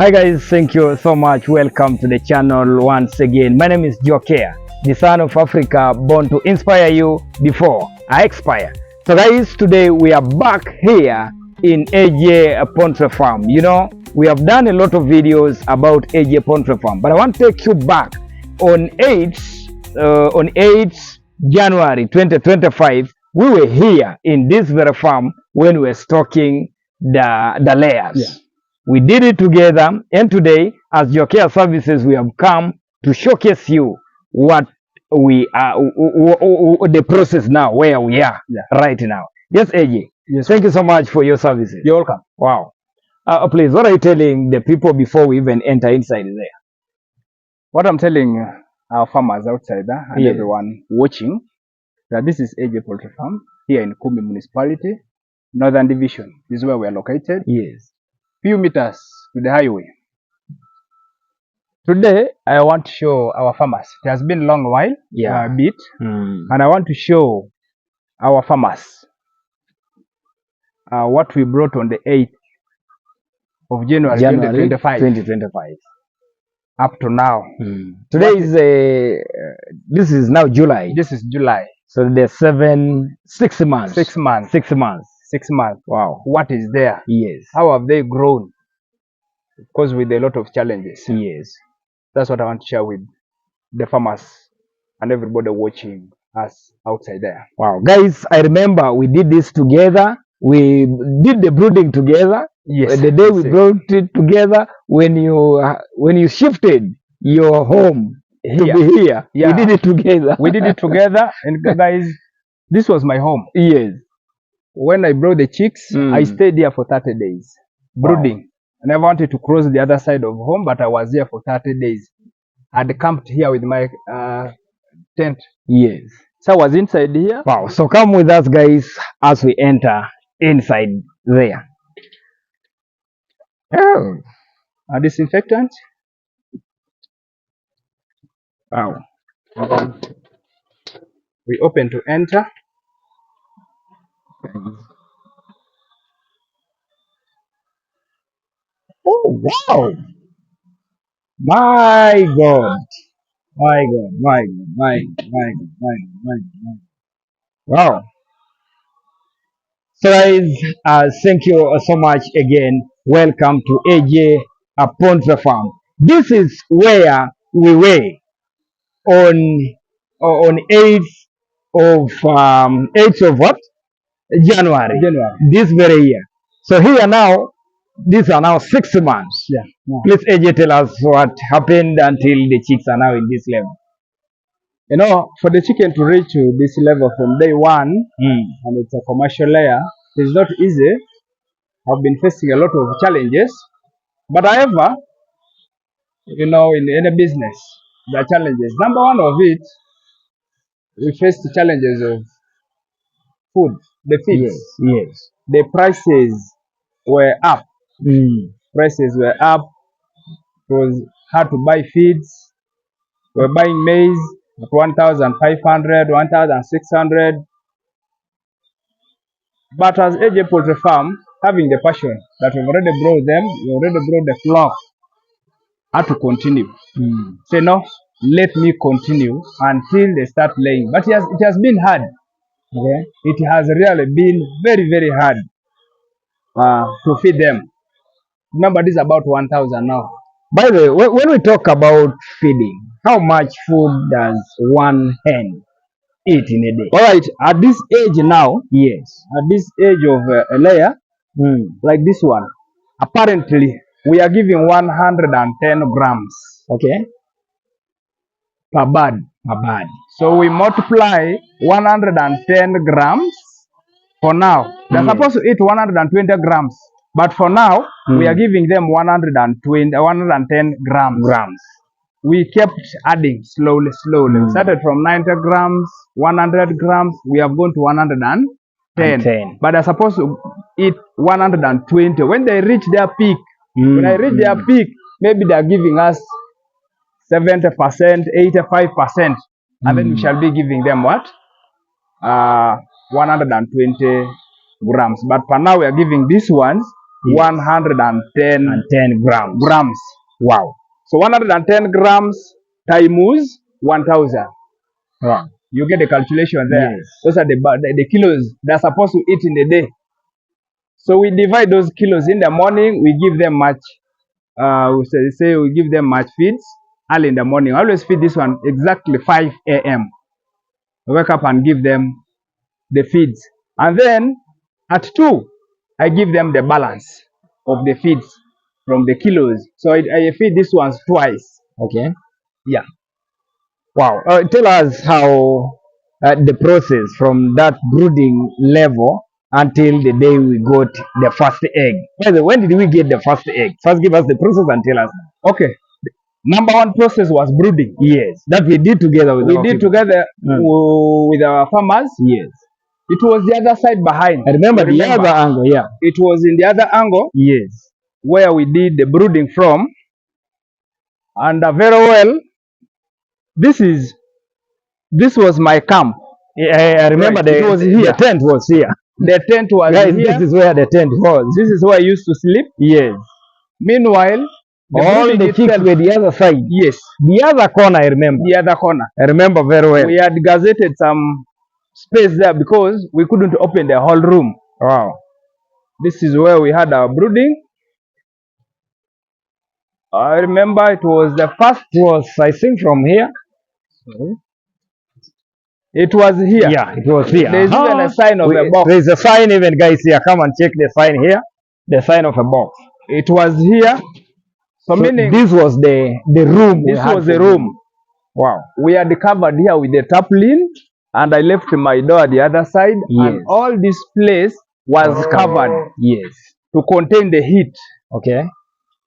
Hi guys, thank you so much. Welcome to the channel once again. My name is Jokea, the son of Africa, born to inspire you before I expire. So guys, today we are back here in AJ Poultry Farm. You know, we have done a lot of videos about AJ Poultry Farm, but I want to take you back on 8th January 2025. We were here in this very farm when we were stocking the layers. Yeah. We did it together, and today, as your care services, we have come to showcase you what we are, the process now, where we are right now. Yes, AJ. Yes. Thank you so much for your services. You're welcome. Wow. Please, what are you telling the people before we even enter inside there? What I'm telling our farmers outside there and everyone watching, that this is AJ Poultry Farm here in Kumi Municipality, Northern Division. This is where we are located. Yes. Few meters to the highway. Today, I want to show our farmers. It has been a long while, a bit, and I want to show our farmers what we brought on the 8th of January 2025. Up to now. Today is this is now July. This is July. So there's 6 months. 6 months. 6 months. 6 months. Wow. What is there? Yes. How have they grown? Of course, with a lot of challenges. Yes. That's what I want to share with the farmers and everybody watching us outside there. Wow. Guys, I remember we did this together. We did the brooding together. Yes. The day we brought it together, when you shifted your home to be here, we did it together. We did it together, and guys, this was my home. Yes. When I brought the chicks, I stayed here for 30 days, brooding. Wow. I never wanted to cross the other side of home, but I was here for 30 days. I'd camped here with my tent. Yes. So I was inside here. Wow. So come with us, guys, as we enter inside there. Oh. A disinfectant. Wow. We open to enter. Oh, wow. My God. My God. My God. My God. My God. My God. My God. Wow. So guys, thank you so much again. Welcome to AJ Poultry Farm. This is where we were on 8th of what? January. This very year. So here now, these are now 6 months. Yeah. Please, AJ, tell us what happened until the chicks are now in this level. You know, for the chicken to reach to this level from day one, and it's a commercial layer, it's not easy. I've been facing a lot of challenges. But however, you know, in any business, there are challenges. Number one of it, we faced the challenges of food, the feeds. Yes. The prices were up. Prices were up. It was hard to buy feeds. We were buying maize at 1,500, 1,600. But as AJ Poultry Farm, having the passion that we've already brought them, we already brought the flock, had to continue. Say, no, let me continue until they start laying. But it has been hard. Okay? It has really been very, very hard to feed them. Remember, this is about 1,000 now. By the way, when we talk about feeding, how much food does one hen eat in a day? All right, at this age now, yes, at this age of a layer, like this one, apparently we are giving 110 grams. Okay. Per bird. So we multiply 110 grams for now. They're supposed to eat 120 grams. But for now, we are giving them 110 grams. We kept adding slowly. We started from 90 grams, 100 grams. We have gone to 110. But they're supposed to eat 120. When they reach their peak, when I reach their peak, maybe they're giving us 70%, 85%. And then we shall be giving them what? 120 grams. But for now, we are giving these ones Yes. 110 grams. Wow. So 110 grams times 1,000. Wow. You get the calculation there. Yes. Those are the kilos they're supposed to eat in a day. So we divide those kilos. In the morning, we give them much. We give them much feeds early in the morning. I always feed this one exactly 5 a.m. I wake up and give them the feeds. And then at 2, I give them the balance of the feeds from the kilos. So I feed these ones twice. Okay. Yeah. Wow. Tell us how the process from that brooding level until the day we got the first egg. By the way, when did we get the first egg? First, give us the process and tell us. Okay. Number one process was brooding. Yes, that we did together with with our farmers. Yes. It was the other side behind. I remember the other angle, yeah. It was in the other angle. Yes. Where we did the brooding from. And very well, this was my camp. I remember right. It was here. The tent was here. The tent was Guys, here. This is where the tent was. This is where I used to sleep. Yes. Meanwhile, all the chicks were the other side. Yes. The other corner, I remember. The other corner. I remember very well. We had gazetted some space there because we couldn't open the whole room. Wow. This is where we had our brooding. I remember it was the first. Was, I think, from here. Sorry. It was here. Yeah, it was here. There's even a sign of a box. There's a sign even, guys, here. Come and check the sign here. The sign of a box. It was here. So meaning this was the room. This was the room. Wow. We had covered here with the tarpaulin, and I left my door at the other side. Yes. And all this place was covered. Yes. To contain the heat. Okay.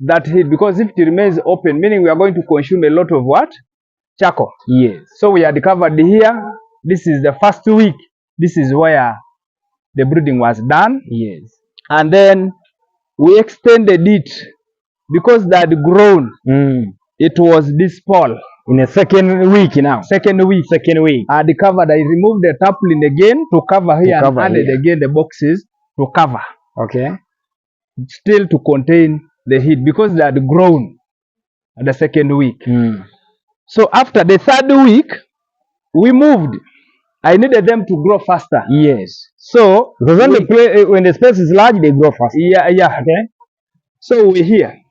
That heat, because if it remains open, meaning we are going to consume a lot of what? Charcoal. Yes. So we had covered here. This is the first week. This is where the brooding was done. Yes. And then we extended it because they had grown. It was this fall. In the second week now. Second week. I had covered. I removed the tarpaulin again to cover here and added again the boxes to cover. Okay. Still to contain the heat because they had grown at the second week. So after the third week, we moved. I needed them to grow faster. Yes. So because when the space is large, they grow faster. Yeah. Okay. So we're here.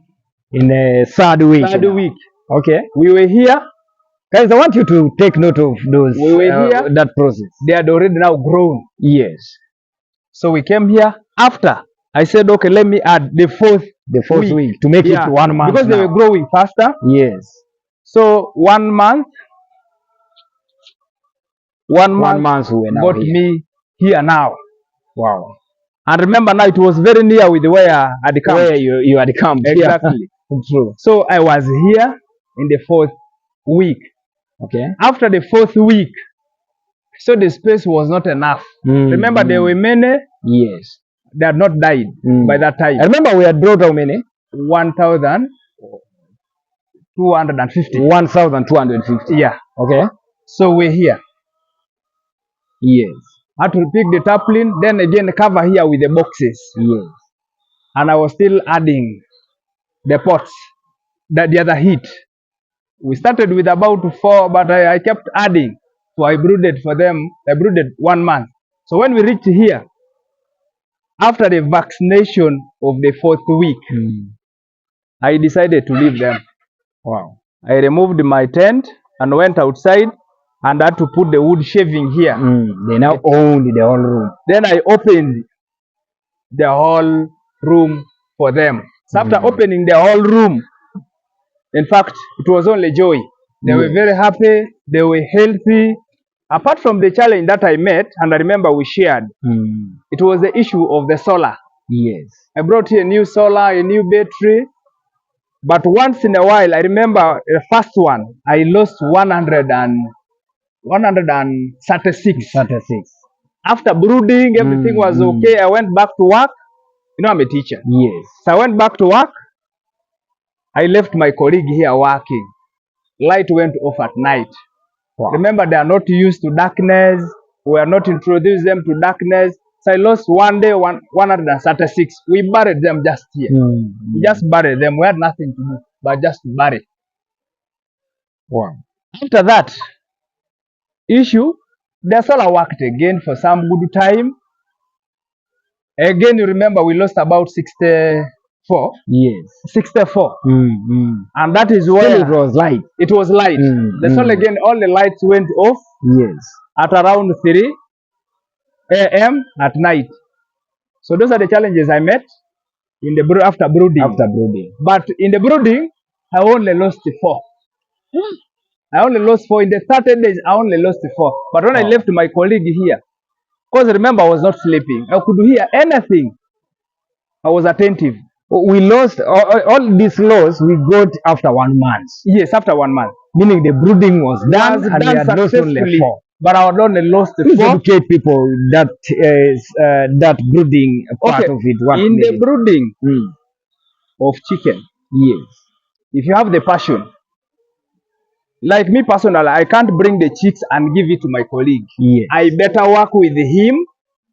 In the third week. Okay. We were here. Guys, I want you to take note of those. We were here. That process. They had already now grown. Yes. So we came here after. I said, okay, let me add the fourth week to make it 1 month. Because they were growing faster. Yes. So 1 month. 1 month we were now got here. me here now. Wow. And remember now it was very near with where I had come. Where you had come. Exactly. True. So I was here in the 4th week. Okay. After the 4th week, so the space was not enough. Remember there were many. Yes. They had not died by that time. I remember we had brought how many? 1,250. 1,250. Yeah. Okay. So we're here. Yes. I had to pick the tarpaulin, then again cover here with the boxes. Yes. And I was still adding the pots, the other heat. We started with about 4, but I kept adding. So I brooded for them. I brooded 1 month. So when we reached here, after the vaccination of the 4th week, I decided to leave them. Wow. I removed my tent and went outside and had to put the wood shaving here. They now owned the whole room. Then I opened the whole room for them. So after opening the whole room, in fact, it was only joy. They were very happy. They were healthy. Apart from the challenge that I met, and I remember we shared, it was the issue of the solar. Yes. I brought here a new solar, a new battery. But once in a while, I remember the first one, I lost 136. After brooding, everything was okay. I went back to work. You know, I'm a teacher. Yes. So I went back to work. I left my colleague here working. Light went off at night. Wow. Remember, they are not used to darkness. We are not introduced them to darkness. So I lost one day 136. We buried them just here. We just buried them. We had nothing to do but just bury. Wow. After that issue, the solar worked again for some good time. Again, you remember we lost about 64. Yes. 64. And that is where still it was light. It was light. The soul again, all the lights went off. Yes. At around 3 a.m. at night. So those are the challenges I met in the after brooding. After brooding. But in the brooding, I only lost 4. I only lost 4. In the 30 days, I only lost 4. But when I left my colleague here, because remember I was not sleeping, I could hear anything. I was attentive. We lost all these loss we got after 1 month. Yes, after 1 month. Meaning the brooding was done and we had lost only 4. But I had only lost 4. Please educate people that that brooding part of it. What in the brooding of chicken, yes, if you have the passion, like me personally, I can't bring the chicks and give it to my colleague. Yes. I better work with him.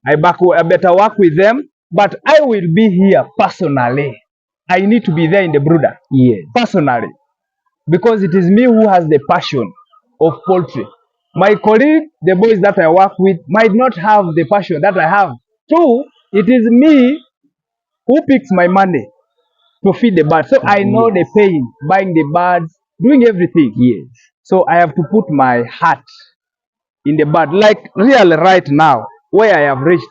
I better work with them. But I will be here personally. I need to be there in the brooder. Yes. Personally. Because it is me who has the passion of poultry. My colleague, the boys that I work with, might not have the passion that I have. 2, it is me who picks my money to feed the birds. So I know the pain, buying the birds, doing everything. Yes. So I have to put my heart in the bird. Like really right now, where I have reached,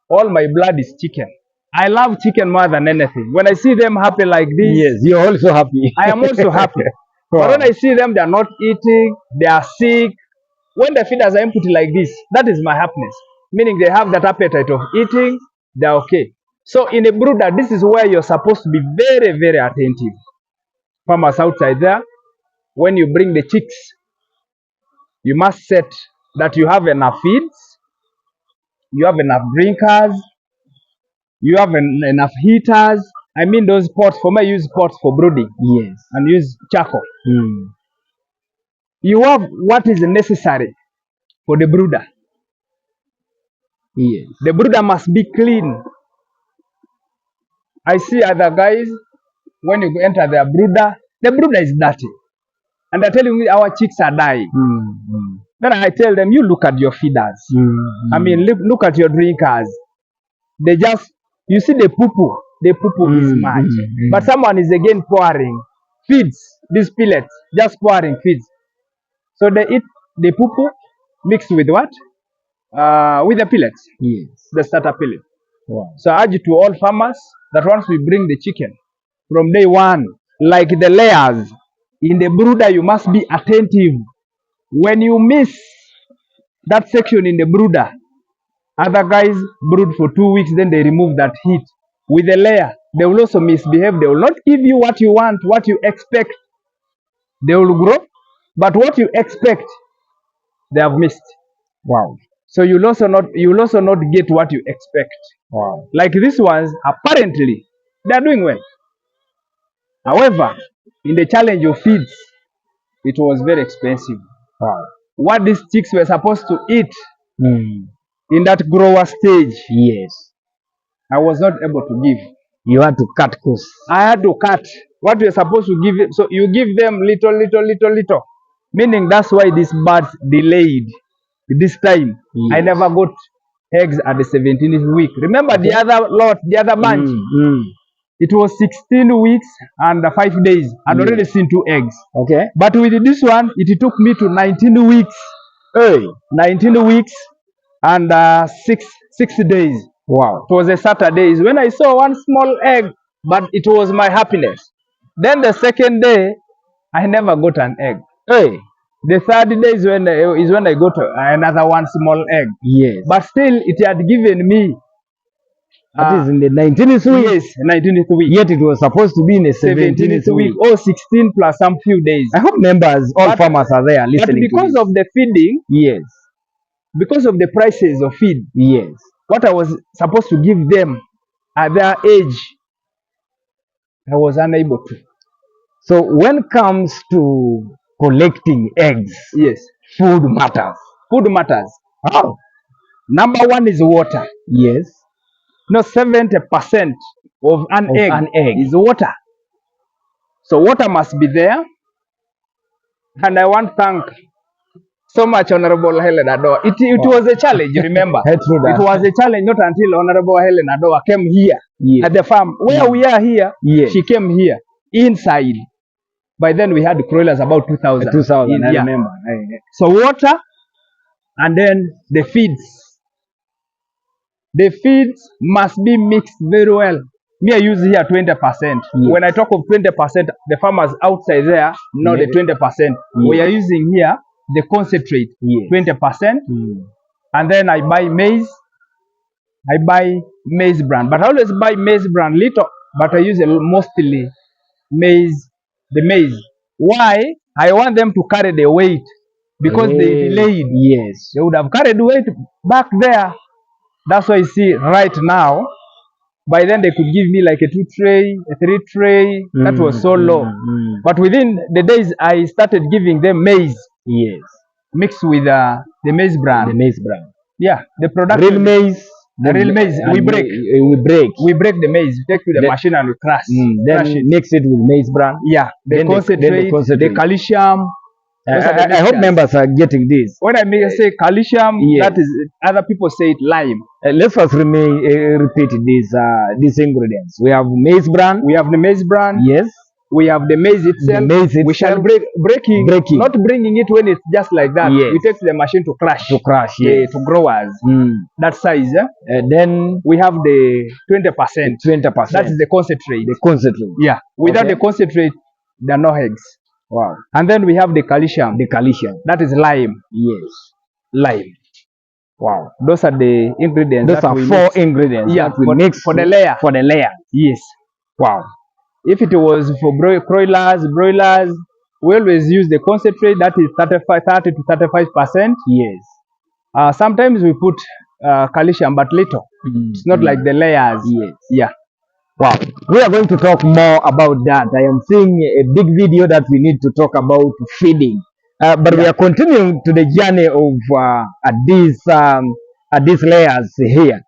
all my blood is chicken. I love chicken more than anything. When I see them happy like this, yes, you're also happy. I am also happy. Wow. But when I see them, they are not eating, they are sick. When the feeders are empty like this, that is my happiness. Meaning they have that appetite of eating, they are okay. So in a brooder, this is where you're supposed to be very, very attentive. Farmers outside there, when you bring the chicks, you must set that you have enough feeds, you have enough drinkers, you have enough heaters. I mean those pots, for me I use pots for brooding. Yes. And use charcoal. You have what is necessary for the brooder. Yes. The brooder must be clean. I see other guys, when you enter their brooder, the brooder is dirty. And they're telling me our chicks are dying. Then I tell them, you look at your feeders. I mean, look at your drinkers. They just, you see the poo-poo. The poo-poo is much. But someone is again pouring feeds, these pellets, just pouring feeds. So they eat the poo-poo mixed with what? With the pellets. Yes. The starter pellet. Wow. So I urge to all farmers that once we bring the chicken, from day 1, like the layers, in the brooder you must be attentive. When you miss that section in the brooder, other guys brood for 2 weeks, then they remove that heat. With the layer, they will also misbehave. They will not give you what you want, what you expect. They will grow, but what you expect, they have missed. Wow. So you will also not get what you expect. Wow. Like these ones, apparently, they are doing well. However, in the challenge of feeds, it was very expensive. Wow. What these chicks were supposed to eat in that grower stage, yes, I was not able to give. You had to cut costs. I had to cut what you're supposed to give. So you give them little. Meaning that's why these birds delayed this time. Yes. I never got eggs at the 17th week. Remember the other lot, the other bunch? It was 16 weeks and 5 days. I'd already seen 2 eggs. Okay. But with this one, it took me to 19 weeks. Hey. 19 weeks and 6 days. Wow. It was a Saturday. Is when I saw one small egg, but it was my happiness. Then the second day, I never got an egg. Hey. The third day is when I got another one small egg. Yes. But still, it had given me. That is in the 19th week. Yes, 19th week. Yet it was supposed to be in the 17th week. Oh, 16 plus some few days. I hope members, all farmers are there listening. But because of the feeding, yes, because of the prices of feed, yes, what I was supposed to give them at their age, I was unable to. So when it comes to collecting eggs, yes, food matters. Food matters. How? Number one is water. Yes. No, 70% of an egg is water. So water must be there. And I want to thank so much Honorable Helen Adoa. It was a challenge, remember. It was a challenge not until Honorable Helen Adoa came here at the farm. Where we are here, she came here inside. By then we had broilers about 2,000. 2,000, I remember. So water, and then the feeds. The feeds must be mixed very well. Me, I use here 20%. Yes. When I talk of 20%, the farmers outside there know the 20%. Yes. We are using here the concentrate, 20%. And then I buy maize. I buy maize bran. But I always buy maize bran little, but I use mostly maize, the maize. Why? I want them to carry the weight because they delayed. Yes. They would have carried weight back there. That's why you see right now, by then they could give me like a 2 tray, a 3 tray. That was so low. But within the days, I started giving them maize. Yes. Mixed with the maize bran. The maize bran. Yeah. The production. Real maize. The real maize. We break. We break the maize. Take to the machine and we crush. Then mix it with maize bran. Yeah. The concentrate, the calcium. I hope members are getting this. When I say calcium, that is, other people say it lime. Let's first repeat these ingredients. We have maize bran. We have the maize bran. Yes. We have the maize itself. The maize itself. We shall breaking. Not bringing it when it's just like that. Yes. We take the machine to crush. To crush, yes. To growers. That size. Then we have the 20%. 20%. That is the concentrate. The concentrate. Yeah. Without the concentrate, there are no eggs. Wow. And then we have the calcium. The calcium. That is lime. Yes. Lime. Wow. Those are the ingredients. Those are 4 ingredients. Yeah. That we mix for the layer. For the layer. Yes. Wow. If it was for broilers, we always use the concentrate. That is 30 to 35%. Yes. Sometimes we put calcium, but little. It's not like the layers. Yes. Yeah. Wow, we are going to talk more about that. I am seeing a big video that we need to talk about feeding. But we are continuing to the journey of these layers here.